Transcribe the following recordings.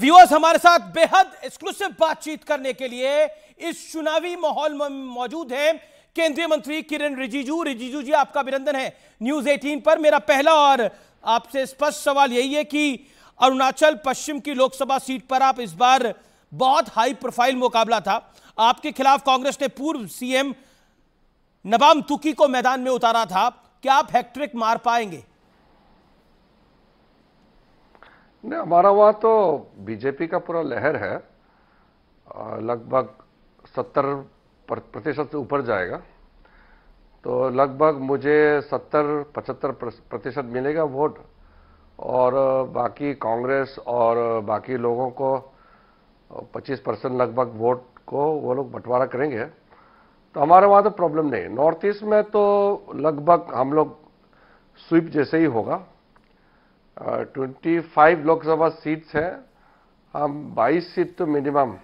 Viewers, हमारे साथ बेहद एक्सक्लूसिव बातचीत करने के लिए इस चुनावी माहौल में मौजूद है केंद्रीय मंत्री किरेन रिजिजू। रिजिजू जी, आपका अभिनंदन है न्यूज 18 पर। मेरा पहला और आपसे स्पष्ट सवाल यही है कि अरुणाचल पश्चिम की लोकसभा सीट पर आप इस बार बहुत हाई प्रोफाइल मुकाबला था, आपके खिलाफ कांग्रेस ने पूर्व सीएम नबाम तुकी को मैदान में उतारा था। क्या आप हैट्रिक मार पाएंगे? नहीं, हमारा वहाँ तो बीजेपी का पूरा लहर है, लगभग 70% से ऊपर जाएगा। तो लगभग मुझे 70-75% मिलेगा वोट, और बाकी कांग्रेस और बाकी लोगों को 25% लगभग वोट को वो लोग बंटवारा करेंगे। तो हमारे वहाँ तो प्रॉब्लम नहीं। नॉर्थ ईस्ट में तो लगभग हम लोग स्वीप जैसे ही होगा। 25 लोकसभा सीट्स हैं, हम 22 सीट तो मिनिमम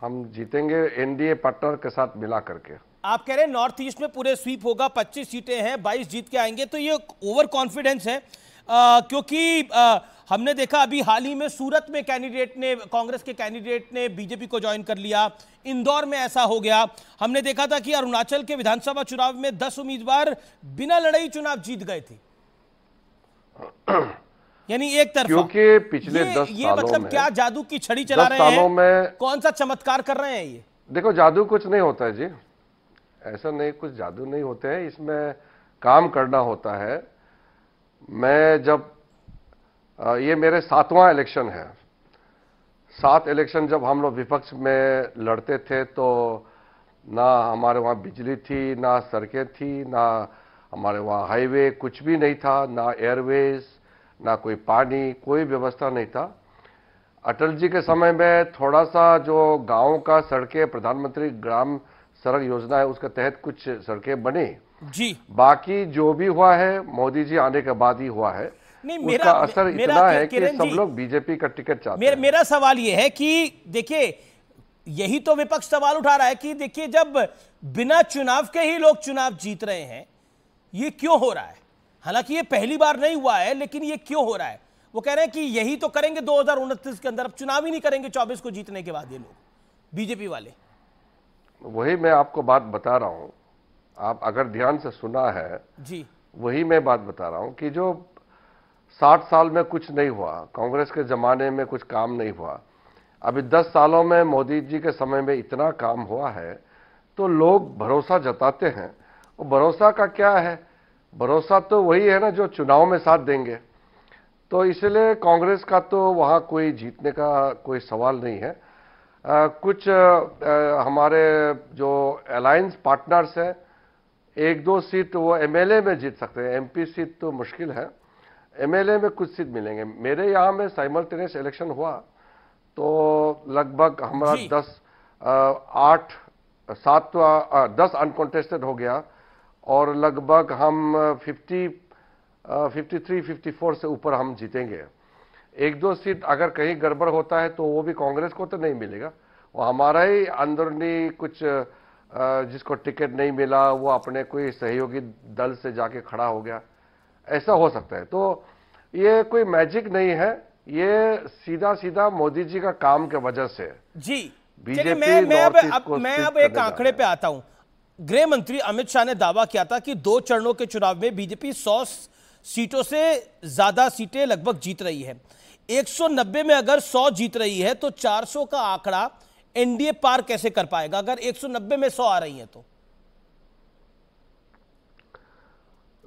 हम जीतेंगे एनडीए पार्टनर के साथ मिला करके। आप कह रहे हैं नॉर्थ ईस्ट में पूरे स्वीप होगा, 25 सीटें हैं, 22 जीत के आएंगे, तो ये ओवर कॉन्फिडेंस है? क्योंकि हमने देखा अभी हाल ही में सूरत में कांग्रेस के कैंडिडेट ने बीजेपी को ज्वाइन कर लिया, इंदौर में ऐसा हो गया। हमने देखा था कि अरुणाचल के विधानसभा चुनाव में 10 उम्मीदवार बिना लड़ाई चुनाव जीत गए थे, यानी एक तरफा। क्योंकि पिछले 10 सालों मतलब में क्या जादू की छड़ी चला रहे हैं? में कौन सा चमत्कार कर रहे हैं ये? देखो, जादू कुछ नहीं होता है जी, ऐसा नहीं, कुछ जादू नहीं होते हैं, इसमें काम करना होता है। मैं जब ये मेरे 7वां इलेक्शन है। 7 इलेक्शन जब हम लोग विपक्ष में लड़ते थे तो ना हमारे वहाँ बिजली थी, ना सड़कें थी, ना हमारे वहाँ हाईवे, कुछ भी नहीं था, ना एयरवेज, ना कोई पानी, कोई व्यवस्था नहीं था। अटल जी के समय में थोड़ा सा जो गांव का सड़कें, प्रधानमंत्री ग्राम सड़क योजना है उसके तहत कुछ सड़कें बनी जी। बाकी जो भी हुआ है मोदी जी आने के बाद ही हुआ है। नहीं, उसका असर इतना है कि सब लोग बीजेपी का टिकट चाहते हैं। मेरा सवाल यह है कि देखिए, यही तो विपक्ष सवाल उठा रहा है कि देखिए, जब बिना चुनाव के ही लोग चुनाव जीत रहे हैं, ये क्यों हो रहा है? हालांकि ये पहली बार नहीं हुआ है, लेकिन ये क्यों हो रहा है? वो कह रहे हैं कि यही तो करेंगे 2029 के अंदर, अब चुनाव ही नहीं करेंगे 24 को जीतने के बाद ये लोग, बीजेपी वाले। वही मैं आपको बात बता रहा हूं, आप अगर ध्यान से सुना है जी, वही मैं बात बता रहा हूं कि जो 60 साल में कुछ नहीं हुआ, कांग्रेस के जमाने में कुछ काम नहीं हुआ, अभी 10 सालों में मोदी जी के समय में इतना काम हुआ है, तो लोग भरोसा जताते हैं। और भरोसा का क्या है? भरोसा तो वही है ना जो चुनाव में साथ देंगे। तो इसलिए कांग्रेस का तो वहाँ कोई जीतने का कोई सवाल नहीं है। कुछ हमारे जो अलायंस पार्टनर्स हैं, 1-2 सीट वो एमएलए में जीत सकते हैं, एमपी सीट तो मुश्किल है, एमएलए में कुछ सीट मिलेंगे। मेरे यहाँ में साइमल्टेनियस इलेक्शन हुआ तो लगभग हमारा 10 अनकॉन्टेस्टेड हो गया, और लगभग हम 53-54 से ऊपर हम जीतेंगे। 1-2 सीट अगर कहीं गड़बड़ होता है तो वो भी कांग्रेस को तो नहीं मिलेगा, वो हमारा ही अंदरूनी कुछ जिसको टिकट नहीं मिला वो अपने कोई सहयोगी दल से जाके खड़ा हो गया, ऐसा हो सकता है। तो ये कोई मैजिक नहीं है, ये सीधा सीधा मोदी जी का काम के वजह से जी। बीजेपी मैं अब एक आंकड़े पे आता हूं। गृह मंत्री अमित शाह ने दावा किया था कि 2 चरणों के चुनाव में बीजेपी 100 सीटों से ज्यादा सीटें लगभग जीत रही है। 190 में अगर 100 जीत रही है तो 400 का आंकड़ा एनडीए पार कैसे कर पाएगा अगर 190 में 100 आ रही है तो?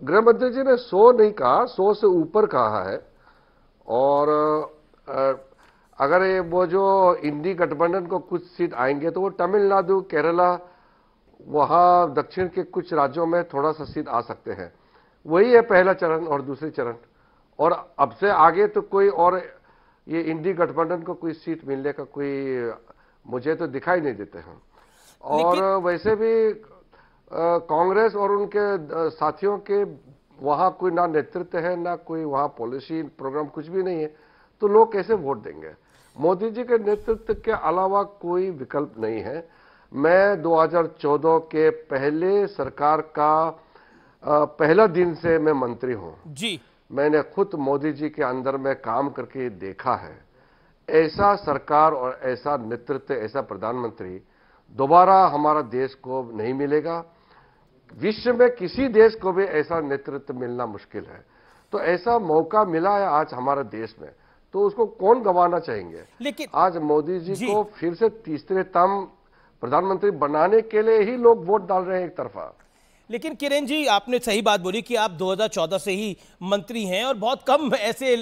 गृह मंत्री जी ने 100 नहीं कहा, 100 से ऊपर कहा है। और अगर ये वो जो इंडी गठबंधन को कुछ सीट आएंगे तो वो तमिलनाडु, केरला, वहां दक्षिण के कुछ राज्यों में थोड़ा सा सीट आ सकते हैं। वही है पहला चरण और दूसरी चरण, और अब से आगे तो कोई और ये इंडी गठबंधन को कोई सीट मिलने का कोई मुझे तो दिखाई नहीं देते हैं। और वैसे भी कांग्रेस और उनके साथियों के वहां कोई ना नेतृत्व है, ना कोई वहां पॉलिसी प्रोग्राम, कुछ भी नहीं है, तो लोग कैसे वोट देंगे? मोदी जी के नेतृत्व के अलावा कोई विकल्प नहीं है। मैं 2014 के पहले सरकार का पहला दिन से मैं मंत्री हूं जी। मैंने खुद मोदी जी के अंदर में काम करके देखा है। ऐसा सरकार और ऐसा नेतृत्व, ऐसा प्रधानमंत्री दोबारा हमारा देश को नहीं मिलेगा। विश्व में किसी देश को भी ऐसा नेतृत्व मिलना मुश्किल है। तो ऐसा मौका मिला है आज हमारे देश में, तो उसको कौन गंवाना चाहेंगे। लेकिन आज मोदी जी को फिर से तीसरे टर्म प्रधानमंत्री बनाने के लिए ही लोग वोट डाल रहे हैं एक तरफा। लेकिन किरण जी, आपने सही बात बोली कि आप 2014 से ही मंत्री हैं और बहुत कम ऐसे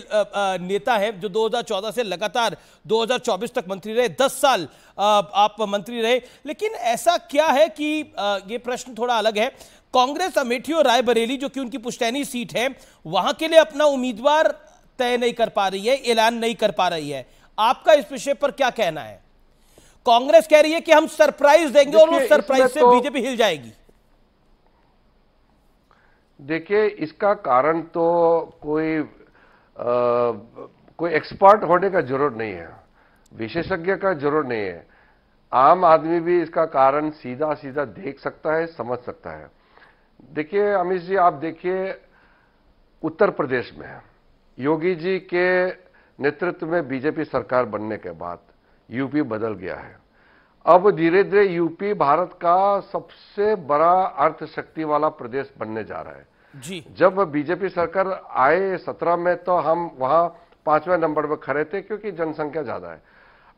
नेता हैं जो 2014 से लगातार 2024 तक मंत्री रहे। 10 साल आप मंत्री रहे। लेकिन ऐसा क्या है कि ये प्रश्न थोड़ा अलग है, कांग्रेस अमेठी और रायबरेली जो कि उनकी पुश्तैनी सीट है, वहां के लिए अपना उम्मीदवार तय नहीं कर पा रही है, ऐलान नहीं कर पा रही है। आपका इस विषय पर क्या कहना है? कांग्रेस कह रही है कि हम सरप्राइज देंगे और उस सरप्राइज से बीजेपी हिल जाएगी। देखिए, इसका कारण तो कोई एक्सपर्ट होने का जरूरत नहीं है, विशेषज्ञ का जरूरत नहीं है। आम आदमी भी इसका कारण सीधा सीधा देख सकता है, समझ सकता है। देखिए अमित जी, आप देखिए उत्तर प्रदेश में योगी जी के नेतृत्व में बीजेपी सरकार बनने के बाद यूपी बदल गया है। अब धीरे धीरे यूपी भारत का सबसे बड़ा अर्थशक्ति वाला प्रदेश बनने जा रहा है जी। जब बीजेपी सरकार आए 17 में तो हम वहां 5वें नंबर पर खड़े थे क्योंकि जनसंख्या ज्यादा है।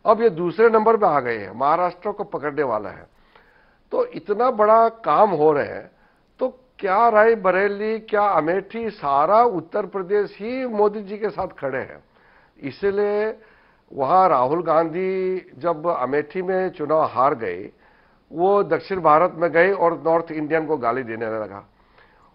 अब ये दूसरे नंबर पे आ गए हैं, महाराष्ट्र को पकड़ने वाला है। तो इतना बड़ा काम हो रहे हैं, तो क्या रायबरेली, क्या अमेठी, सारा उत्तर प्रदेश ही मोदी जी के साथ खड़े हैं। इसलिए वहां राहुल गांधी जब अमेठी में चुनाव हार गए, वो दक्षिण भारत में गए और नॉर्थ इंडियन को गाली देने लगा।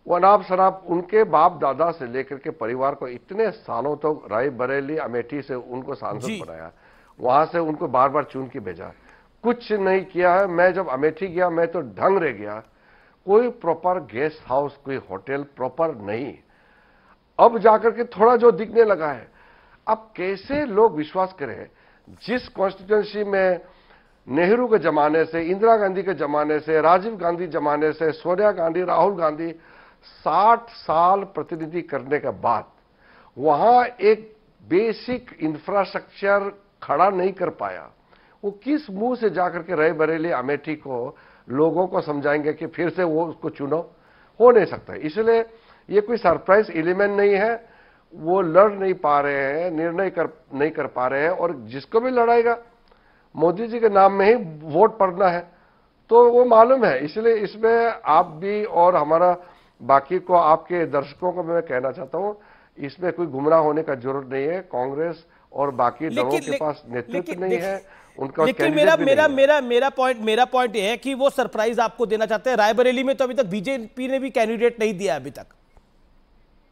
वो अनाप शनाप उनके बाप दादा से लेकर के परिवार को इतने सालों तक तो रायबरेली अमेठी से उनको सांसद बनाया, वहां से उनको बार बार चुन के भेजा, कुछ नहीं किया है। मैं जब अमेठी गया मैं तो ढंग रह गया, कोई प्रॉपर गेस्ट हाउस, कोई होटल प्रॉपर नहीं। अब जाकर के थोड़ा जो दिखने लगा है। अब कैसे लोग विश्वास करें, जिस कॉन्स्टिट्यूंसी में नेहरू के जमाने से, इंदिरा गांधी के जमाने से, राजीव गांधी जमाने से, सोनिया गांधी, राहुल गांधी 60 साल प्रतिनिधि करने के बाद वहां एक बेसिक इंफ्रास्ट्रक्चर खड़ा नहीं कर पाया, वो किस मुंह से जाकर के रायबरेली अमेठी को लोगों को समझाएंगे कि फिर से वो उसको चुनो? हो नहीं सकता। इसलिए ये कोई सरप्राइज एलिमेंट नहीं है। वो लड़ नहीं पा रहे हैं, निर्णय नहीं कर पा रहे हैं, और जिसको भी लड़ाएगा मोदी जी के नाम में ही वोट पड़ना है, तो वो मालूम है। इसलिए इसमें आप भी और हमारा बाकी को, आपके दर्शकों को मैं कहना चाहता हूं, इसमें कोई गुमराह होने का जरूरत नहीं है। कांग्रेस और बाकी दलों के पास नेतृत्व नहीं है, उनका लेकिन मेरा पॉइंट यह है कि वो सरप्राइज आपको देना चाहते हैं। रायबरेली में तो अभी तक बीजेपी ने भी कैंडिडेट नहीं दिया,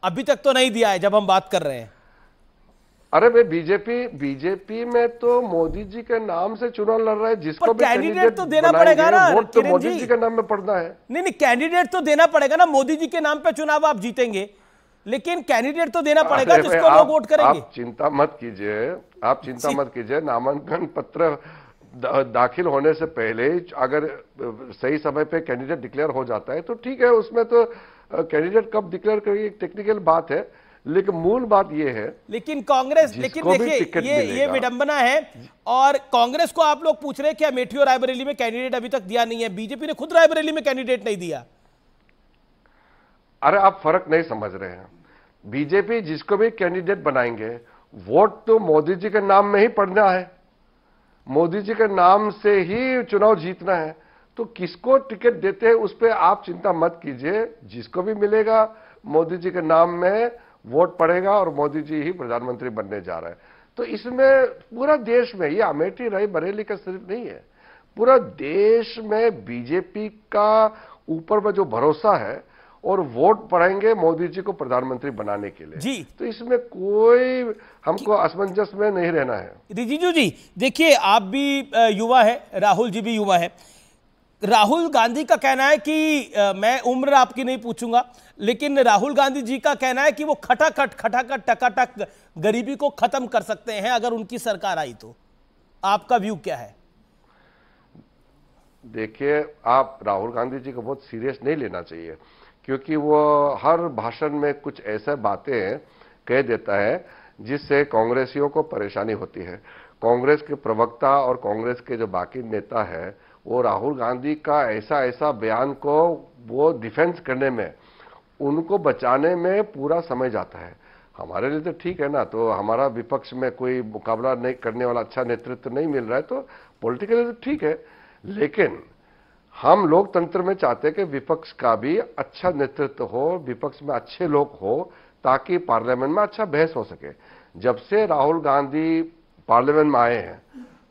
अभी तक तो नहीं दिया है जब हम बात कर रहे हैं। अरे भाई, बीजेपी में तो मोदी जी के नाम से चुनाव लड़ रहा है, जिसको भी कैंडिडेट तो देना पड़ेगा ना, वोट तो मोदी जी के नाम में पड़ना है। नहीं, कैंडिडेट तो देना पड़ेगा ना। मोदी जी के नाम पे चुनाव आप जीतेंगे, लेकिन कैंडिडेट तो देना पड़ेगा जिसको लोग वोट करेंगे। आप चिंता मत कीजिए, नामांकन पत्र दाखिल होने से पहले अगर सही समय पे कैंडिडेट डिक्लेयर हो जाता है तो ठीक है। उसमें तो कैंडिडेट कब डिक्लेयर करेगी एक टेक्निकल बात है, लेकिन मूल बात यह है। लेकिन कांग्रेस, लेकिन देखिए ये विडंबना है, और कांग्रेस को आप लोग पूछ रहे हैं कि अमेठी और रायबरेली में कैंडिडेट अभी तक दिया नहीं है। बीजेपी ने खुद रायबरेली में कैंडिडेट नहीं दिया। अरे आप फर्क नहीं समझ रहे हैं। बीजेपी जिसको भी कैंडिडेट बनाएंगे, वोट तो मोदी जी के नाम में ही पड़ना है, मोदी जी के नाम से ही चुनाव जीतना है। तो किसको टिकट देते हैं उस पर आप चिंता मत कीजिए, जिसको भी मिलेगा मोदी जी के नाम में वोट पड़ेगा और मोदी जी ही प्रधानमंत्री बनने जा रहे हैं। तो इसमें पूरा देश में, ये अमेठी रायबरेली का सिर्फ नहीं है, पूरा देश में बीजेपी का ऊपर में जो भरोसा है और वोट पड़ेंगे मोदी जी को प्रधानमंत्री बनाने के लिए जी। तो इसमें कोई हमको असमंजस में नहीं रहना है। रिजिजू जी, देखिए आप भी युवा है, राहुल जी भी युवा है। राहुल गांधी का कहना है कि मैं उम्र आपकी नहीं पूछूंगा, लेकिन राहुल गांधी जी का कहना है कि वो खटाखट टकाटक गरीबी को खत्म कर सकते हैं अगर उनकी सरकार आई तो। आपका व्यू क्या है? देखिए, आप राहुल गांधी जी को बहुत सीरियस नहीं लेना चाहिए, क्योंकि वो हर भाषण में कुछ ऐसे बातें कह देता है जिससे कांग्रेसियों को परेशानी होती है। कांग्रेस के प्रवक्ता और कांग्रेस के जो बाकी नेता है वो राहुल गांधी का ऐसा ऐसा बयान को वो डिफेंस करने में, उनको बचाने में पूरा समय जाता है। हमारे लिए तो ठीक है ना, तो हमारा विपक्ष में कोई मुकाबला नहीं करने वाला अच्छा नेतृत्व नहीं मिल रहा है तो पॉलिटिकली तो ठीक है, लेकिन हम लोकतंत्र में चाहते हैं कि विपक्ष का भी अच्छा नेतृत्व हो, विपक्ष में अच्छे लोग हो, ताकि पार्लियामेंट में अच्छा बहस हो सके। जब से राहुल गांधी पार्लियामेंट में आए हैं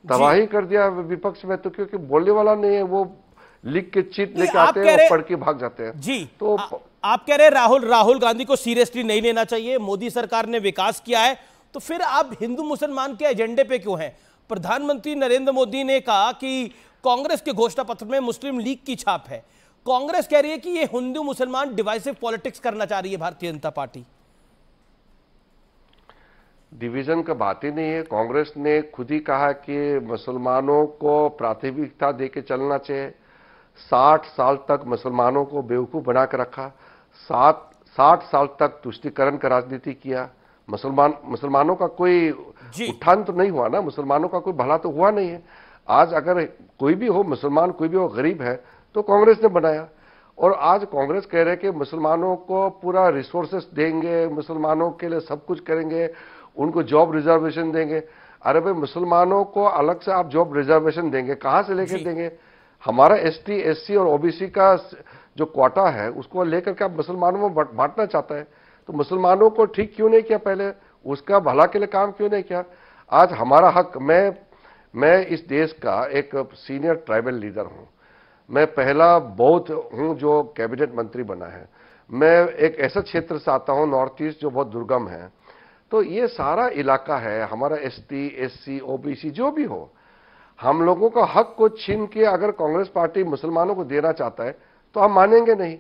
तबाही कर दिया विपक्ष में, तो क्योंकि बोलने वाला नहीं है, वो लिख के चीट लेके आते हैं और पढ़ के भाग जाते हैं। जी तो आप कह रहे हैं राहुल गांधी को सीरियसली नहीं लेना चाहिए, मोदी सरकार ने विकास किया है, तो फिर आप हिंदू मुसलमान के एजेंडे पे क्यों हैं? प्रधानमंत्री नरेंद्र मोदी ने कहा कि कांग्रेस के घोषणा पत्र में मुस्लिम लीग की छाप है। कांग्रेस कह रही है कि ये हिंदू मुसलमान डिवाइसिव पॉलिटिक्स करना चाह रही है भारतीय जनता पार्टी। डिवीजन का बात ही नहीं है। कांग्रेस ने खुद ही कहा कि मुसलमानों को प्राथमिकता देके चलना चाहिए। 60 साल तक मुसलमानों को बेवकूफ बना कर रखा, 60 साल तक तुष्टीकरण का राजनीति किया। मुसलमानों का कोई उत्थान तो नहीं हुआ ना, मुसलमानों का कोई भला तो हुआ नहीं है। आज अगर कोई भी हो मुसलमान, कोई भी हो गरीब है, तो कांग्रेस ने बनाया। और आज कांग्रेस कह रहे हैं कि मुसलमानों को पूरा रिसोर्सेस देंगे, मुसलमानों के लिए सब कुछ करेंगे, उनको जॉब रिजर्वेशन देंगे। अरे भाई, मुसलमानों को अलग से आप जॉब रिजर्वेशन देंगे, कहां से लेकर देंगे? हमारा एसटी, एससी और ओबीसी का जो क्वाटा है उसको लेकर के आप मुसलमानों में बांटना चाहता है, तो मुसलमानों को ठीक क्यों नहीं किया? पहले उसका भला के लिए काम क्यों नहीं किया? आज हमारा हक, मैं इस देश का एक सीनियर ट्राइबल लीडर हूं, मैं पहला बौद्ध हूं जो कैबिनेट मंत्री बना है। मैं एक ऐसा क्षेत्र से आता हूं नॉर्थ ईस्ट जो बहुत दुर्गम है, तो ये सारा इलाका है हमारा एसटी, एससी, ओबीसी जो भी हो, हम लोगों का हक को छीन के अगर कांग्रेस पार्टी मुसलमानों को देना चाहता है तो हम मानेंगे नहीं।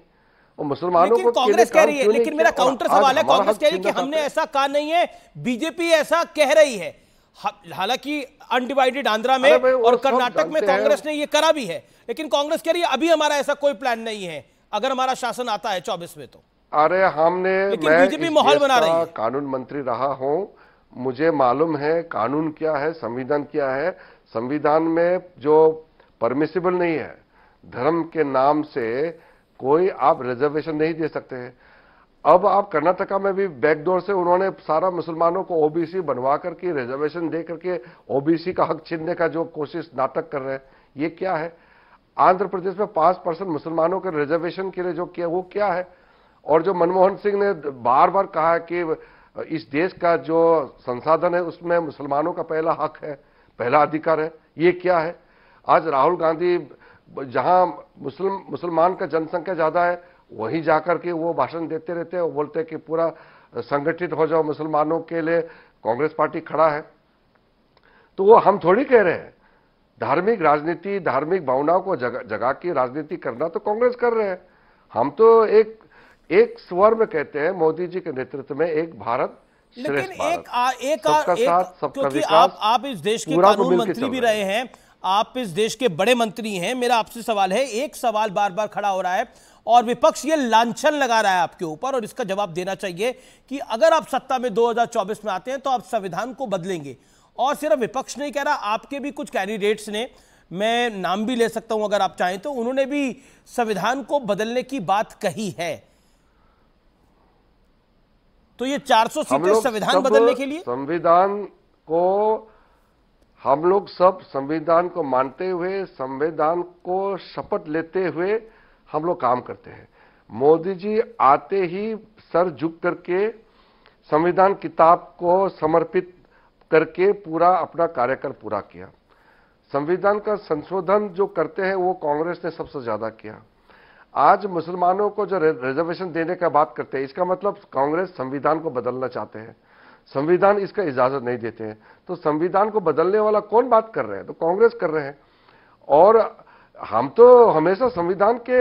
और मुसलमानों को कांग्रेस कह रही है, लेकिन मेरा काउंटर सवाल है, कांग्रेस कह रही है कि हमने ऐसा कहा नहीं है, बीजेपी ऐसा कह रही है। हालांकि अनडिवाइडेड आंध्रा में और कर्नाटक में कांग्रेस ने ये करा भी है, लेकिन कांग्रेस कह रही है अभी हमारा ऐसा कोई प्लान नहीं है, अगर हमारा शासन आता है 24 में तो। अरे मैं बीजेपी माहौल बना रही है। कानून मंत्री रहा हूं, मुझे मालूम है कानून क्या है, संविधान क्या है। संविधान में जो परमिसिबल नहीं है, धर्म के नाम से कोई आप रिजर्वेशन नहीं दे सकते हैं। अब आप कर्नाटका में भी बैकडोर से उन्होंने सारा मुसलमानों को ओबीसी बनवा करके रिजर्वेशन दे करके ओबीसी का हक छीनने का जो कोशिश नाटक कर रहे हैं, ये क्या है? आंध्र प्रदेश में 5% मुसलमानों के रिजर्वेशन के लिए जो किया वो क्या है? और जो मनमोहन सिंह ने बार बार कहा कि इस देश का जो संसाधन है उसमें मुसलमानों का पहला हक है, पहला अधिकार है, ये क्या है? आज राहुल गांधी जहां मुसलमान का जनसंख्या ज्यादा है वहीं जाकर के वो भाषण देते रहते हैं, वो बोलते हैं कि पूरा संगठित हो जाओ, मुसलमानों के लिए कांग्रेस पार्टी खड़ा है। तो वो हम थोड़ी कह रहे हैं, धार्मिक राजनीति, धार्मिक भावनाओं को जगा के राजनीति करना तो कांग्रेस कर रहे हैं। हम तो एक स्वर में कहते हैं, मोदी जी के नेतृत्व में एक भारत श्रेष्ठ भारत, सबका साथ सबका विकास। आप इस देश के कानून मंत्री भी रहे हैं, आप इस देश के बड़े मंत्री हैं। मेरा आपसे सवाल है, एक सवाल बार बार खड़ा हो रहा है और विपक्ष ये लांछन लगा रहा है आपके ऊपर, और इसका जवाब देना चाहिए कि अगर आप सत्ता में 2024 में आते हैं तो आप संविधान को बदलेंगे। और सिर्फ विपक्ष नहीं कह रहा, आपके भी कुछ कैंडिडेट्स ने, मैं नाम भी ले सकता हूं अगर आप चाहें तो, उन्होंने भी संविधान को बदलने की बात कही है। तो ये 400 सीटें संविधान बदलने के लिए, संविधान को हम लोग सब संविधान को मानते हुए, संविधान को शपथ लेते हुए हम लोग काम करते हैं। मोदी जी आते ही सर झुक करके संविधान किताब को समर्पित करके पूरा अपना कार्यकाल पूरा किया। संविधान का संशोधन जो करते हैं वो कांग्रेस ने सबसे ज्यादा किया। आज मुसलमानों को जो रिजर्वेशन देने का बात करते हैं, इसका मतलब कांग्रेस संविधान को बदलना चाहते हैं। संविधान इसका इजाजत नहीं देते हैं, तो संविधान को बदलने वाला कौन बात कर रहे हैं? तो कांग्रेस कर रहे हैं। और हम तो हमेशा संविधान के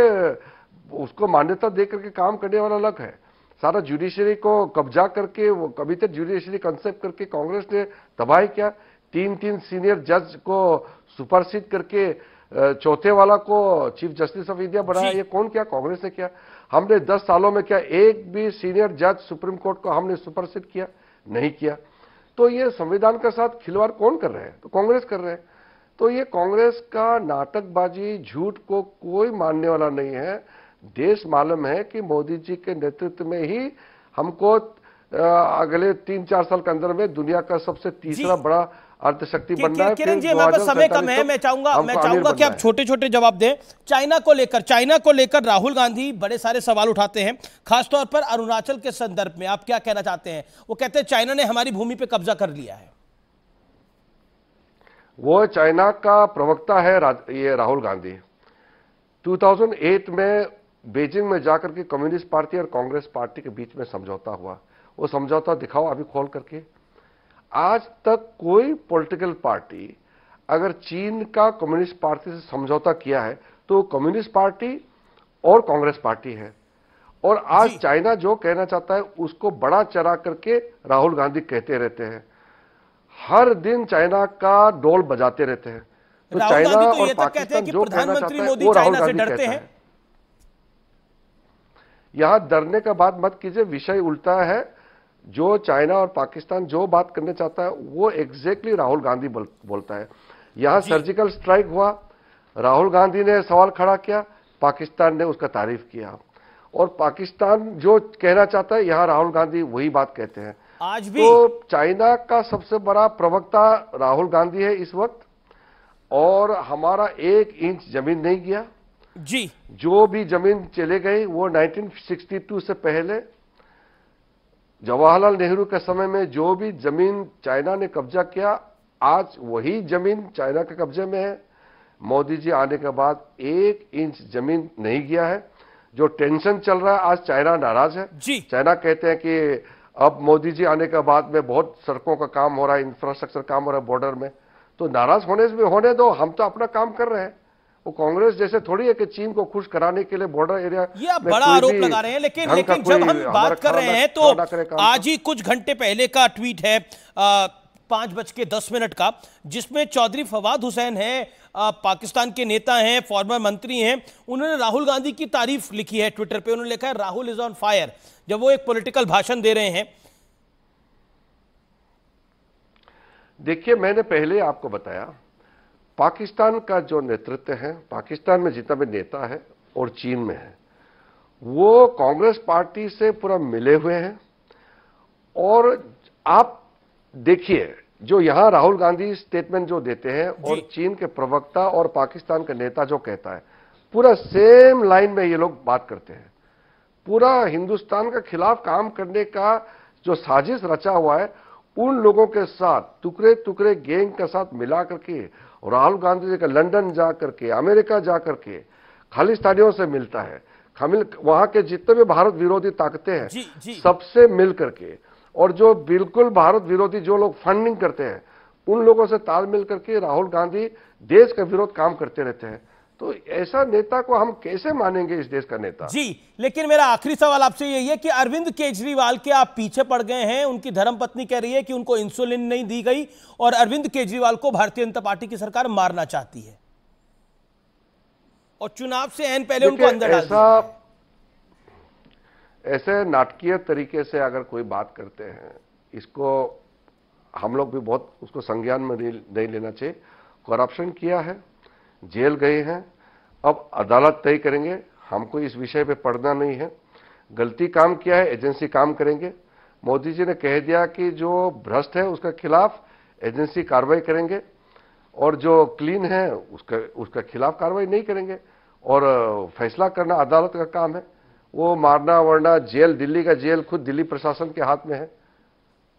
उसको मान्यता देकर के काम करने वाला अलग है। सारा जुडिशरी को कब्जा करके, वो कभी तक जुडिशरी कंसेप्ट करके कांग्रेस ने तबाही किया। 3 सीनियर जज को सुपरसीड करके चौथे वाला को चीफ जस्टिस ऑफ इंडिया बनाया। ये कौन किया? कांग्रेस ने किया। हमने 10 सालों में क्या एक भी सीनियर जज सुप्रीम कोर्ट को हमने सुपरसीड किया? नहीं किया। तो ये संविधान के साथ खिलवाड़ कौन कर रहे हैं? तो कांग्रेस कर रहे हैं। तो ये कांग्रेस का नाटकबाजी, झूठ को कोई मानने वाला नहीं है। देश मालूम है कि मोदी जी के नेतृत्व में ही हमको अगले 3-4 साल के अंदर में दुनिया का सबसे तीसरा बड़ा अर्थशक्ति बनना है। किरण जी, हमारे पास समय कम है, मैं चाहूंगा कि आप छोटे छोटे जवाब दें। चाइना को लेकर राहुल गांधी बड़े सारे सवाल उठाते हैं, खासतौर पर अरुणाचल के संदर्भ में। आप क्या कहना चाहते हैं? वो कहते हैं चाइना ने हमारी भूमि पे कब्जा कर लिया है। वो चाइना का प्रवक्ता है ये राहुल गांधी। 2008 में बीजिंग में जाकर के कम्युनिस्ट पार्टी और कांग्रेस पार्टी के बीच में समझौता हुआ। वो समझौता दिखाओ अभी खोल करके। आज तक कोई पॉलिटिकल पार्टी अगर चीन का कम्युनिस्ट पार्टी से समझौता किया है तो कम्युनिस्ट पार्टी और कांग्रेस पार्टी है। और आज चाइना जो कहना चाहता है उसको बड़ा चढ़ा करके राहुल गांधी कहते रहते हैं। हर दिन चाइना का डोल बजाते रहते हैं। तो चाइना और पाकिस्तान जो कहना चाहता है वो राहुल गांधी कहता है। यहां डरने का बात मत कीजिए, विषय उल्टा है। जो चाइना और पाकिस्तान जो बात करने चाहता है वो एग्जैक्टली राहुल गांधी बोलता है। यहां सर्जिकल स्ट्राइक हुआ, राहुल गांधी ने सवाल खड़ा किया, पाकिस्तान ने उसका तारीफ किया। और पाकिस्तान जो कहना चाहता है यहां राहुल गांधी वही बात कहते हैं। आज भी तो चाइना का सबसे बड़ा प्रवक्ता राहुल गांधी है इस वक्त। और हमारा 1 इंच जमीन नहीं गया जी। जो भी जमीन चले गई वो 1962 से पहले जवाहरलाल नेहरू के समय में जो भी जमीन चाइना ने कब्जा किया, आज वही जमीन चाइना के कब्जे में है। मोदी जी आने के बाद 1 इंच जमीन नहीं गया है। जो टेंशन चल रहा है, आज चाइना नाराज है जी। चाइना कहते हैं कि अब मोदी जी आने के बाद में बहुत सड़कों का काम हो रहा है, इंफ्रास्ट्रक्चर काम हो रहा है बॉर्डर में। तो नाराज होने से भी होने दो, हम तो अपना काम कर रहे हैं। वो कांग्रेस जैसे थोड़ी है कि चीन को खुश कराने के लिए बॉर्डर एरिया ये आप बड़ा आरोप लगा रहे हैं। लेकिन जब हम बात कर रहे हैं तो आज ही कुछ घंटे पहले का ट्वीट है 5:10 का, जिसमें चौधरी फवाद हुसैन है, पाकिस्तान के नेता हैं, फॉर्मर मंत्री हैं, उन्होंने राहुल गांधी की तारीफ लिखी है ट्विटर पे। उन्होंने लिखा है राहुल इज ऑन फायर, जब वो एक पॉलिटिकल भाषण दे रहे हैं। देखिए, मैंने पहले आपको बताया पाकिस्तान का जो नेतृत्व है, पाकिस्तान में जितना भी नेता है और चीन में है, वो कांग्रेस पार्टी से पूरा मिले हुए हैं। और आप देखिए जो यहां राहुल गांधी स्टेटमेंट जो देते हैं और चीन के प्रवक्ता और पाकिस्तान का नेता जो कहता है, पूरा सेम लाइन में ये लोग बात करते हैं। पूरा हिंदुस्तान के खिलाफ काम करने का जो साजिश रचा हुआ है, उन लोगों के साथ टुकड़े टुकड़े गैंग के साथ मिला करके राहुल गांधी जी का लंदन जा करके, अमेरिका जा करके खालिस्तानियों से मिलता है। वहां के जितने भी भारत विरोधी ताकतें हैं सबसे मिल करके, और जो बिल्कुल भारत विरोधी जो लोग फंडिंग करते हैं उन लोगों से तालमेल करके राहुल गांधी देश के विरोध काम करते रहते हैं। तो ऐसा नेता को हम कैसे मानेंगे इस देश का नेता? जी, लेकिन मेरा आखिरी सवाल आपसे यही है कि अरविंद केजरीवाल के आप पीछे पड़ गए हैं। उनकी धर्मपत्नी कह रही है कि उनको इंसुलिन नहीं दी गई और अरविंद केजरीवाल को भारतीय जनता पार्टी की सरकार मारना चाहती है और चुनाव से ऐन पहले उनको अंदर डाल दिया। ऐसे नाटकीय तरीके से अगर कोई बात करते हैं, इसको हम लोग भी बहुत उसको संज्ञान में नहीं लेना चाहिए। करप्शन किया है, जेल गए हैं, अब अदालत तय करेंगे। हमको इस विषय पे पढ़ना नहीं है। गलती काम किया है, एजेंसी काम करेंगे। मोदी जी ने कह दिया कि जो भ्रष्ट है उसके खिलाफ एजेंसी कार्रवाई करेंगे और जो क्लीन है उसका खिलाफ कार्रवाई नहीं करेंगे। और फैसला करना अदालत का काम है। वो मारना वरना जेल, दिल्ली का जेल खुद दिल्ली प्रशासन के हाथ में है।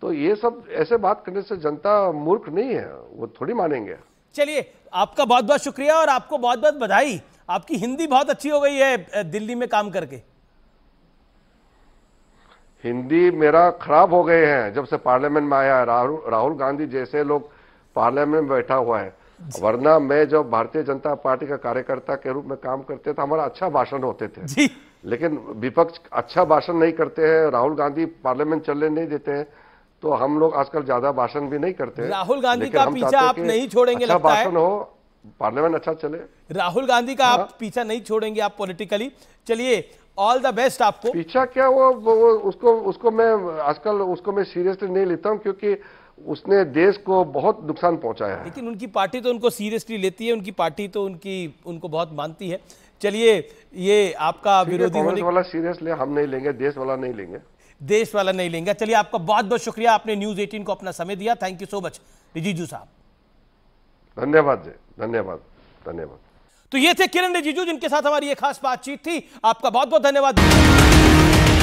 तो ये सब ऐसे बात करने से जनता मूर्ख नहीं है, वो थोड़ी मानेंगे। चलिए, आपका बहुत बहुत शुक्रिया और आपको बहुत बहुत बधाई। आपकी हिंदी बहुत अच्छी हो गई है दिल्ली में काम करके। हिंदी मेरा खराब हो गए हैं जब से पार्लियामेंट में आया है। राहुल गांधी जैसे लोग पार्लियामेंट में बैठा हुआ है, वरना मैं जब भारतीय जनता पार्टी का कार्यकर्ता के रूप में काम करते थे हमारा अच्छा भाषण होते थे जी। लेकिन विपक्ष अच्छा भाषण नहीं करते हैं, राहुल गांधी पार्लियामेंट चलने नहीं देते हैं, तो हम लोग आजकल ज्यादा भाषण भी नहीं करते हैं। राहुल गांधी का पीछा आप नहीं छोड़ेंगे, अच्छा लगता है भाषण हो, पार्लियामेंट अच्छा चले। राहुल गांधी का आप पीछा नहीं छोड़ेंगे आप पॉलिटिकली। चलिए, ऑल द बेस्ट आपको। पीछा क्या, वो उसको मैं आजकल उसको मैं सीरियसली नहीं लेता हूं, क्योंकि उसने देश को बहुत नुकसान पहुंचाया है। लेकिन उनकी पार्टी तो उनको सीरियसली लेती है, उनकी पार्टी तो उनको बहुत मानती है। चलिए, ये आपका विरोधी कांग्रेस वाला सीरियस ले, हम नहीं लेंगे, देश वाला नहीं लेंगे, देश वाला नहीं लेंगे। चलिए, आपका बहुत बहुत शुक्रिया, आपने न्यूज़ 18 को अपना समय दिया। Thank you so much Rijiju साहब। धन्यवाद जी, धन्यवाद धन्यवाद। तो ये थे किरण रिजिजू, जिनके साथ हमारी ये खास बातचीत थी। आपका बहुत बहुत धन्यवाद।